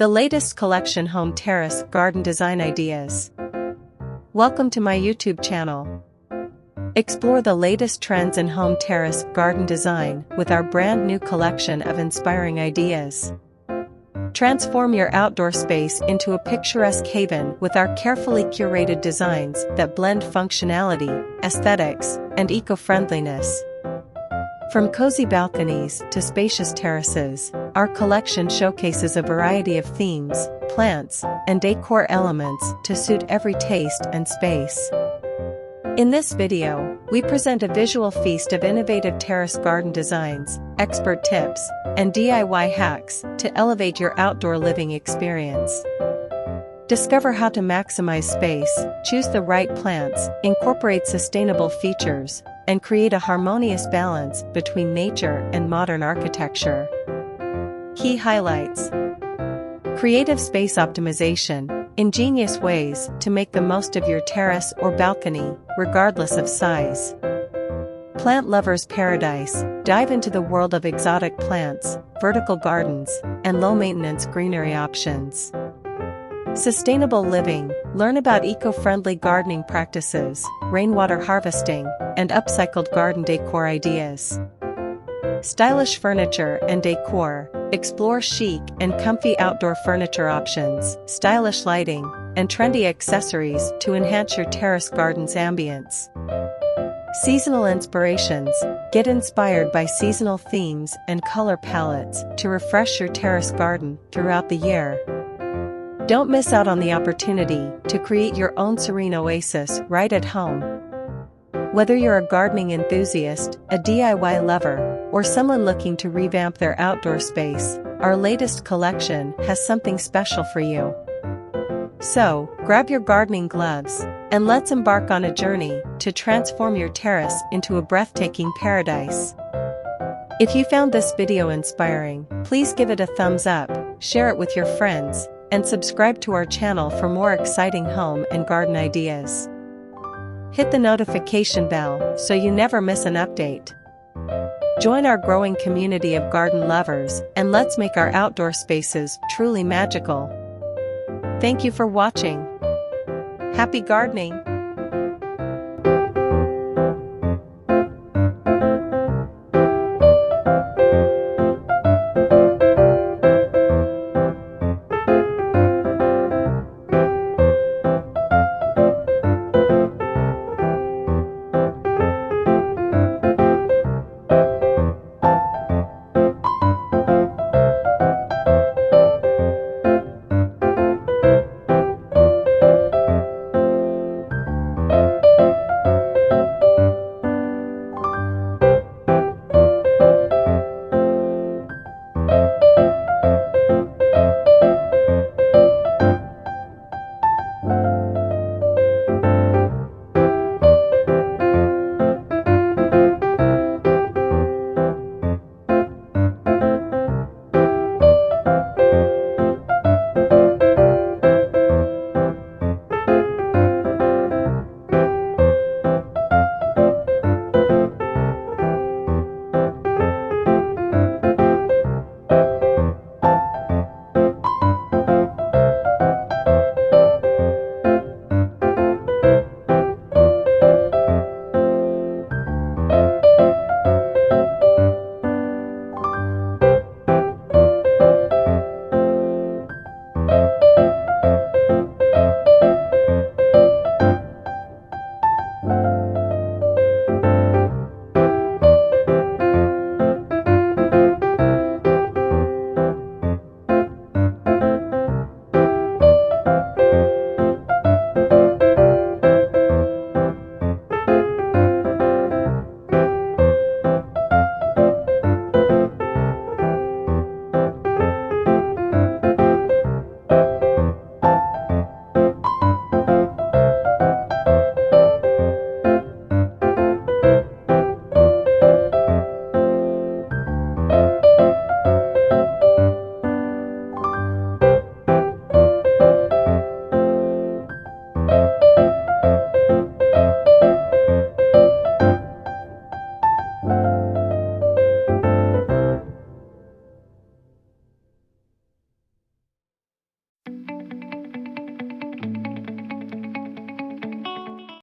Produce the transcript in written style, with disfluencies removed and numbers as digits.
the latest collection home terrace garden design ideas. Welcome to my YouTube channel. Explore the latest trends in home terrace garden design with our brand new collection of inspiring ideas. Transform your outdoor space into a picturesque haven with our carefully curated designs that blend functionality, aesthetics, and eco-friendliness. From cozy balconies to spacious terraces, our collection showcases a variety of themes, plants, and decor elements to suit every taste and space. In this video, we present a visual feast of innovative terrace garden designs, expert tips, and DIY hacks to elevate your outdoor living experience. Discover how to maximize space, choose the right plants, incorporate sustainable features, and create a harmonious balance between nature and modern architecture. Key highlights: creative space optimization, ingenious ways to make the most of your terrace or balcony, regardless of size. Plant lovers' paradise, dive into the world of exotic plants, vertical gardens, and low-maintenance greenery options. Sustainable living, learn about eco-friendly gardening practices, rainwater harvesting, and upcycled garden decor ideas. Stylish furniture and decor, explore chic and comfy outdoor furniture options, stylish lighting, and trendy accessories to enhance your terrace garden's ambience. Seasonal inspirations, get inspired by seasonal themes and color palettes to refresh your terrace garden throughout the year. Don't miss out on the opportunity to create your own serene oasis right at home. Whether you're a gardening enthusiast, a DIY lover, or someone looking to revamp their outdoor space, our latest collection has something special for you. So, grab your gardening gloves, and let's embark on a journey to transform your terrace into a breathtaking paradise. If you found this video inspiring, please give it a thumbs up, share it with your friends, and subscribe to our channel for more exciting home and garden ideas. Hit the notification bell so you never miss an update. Join our growing community of garden lovers and let's make our outdoor spaces truly magical. Thank you for watching. Happy gardening!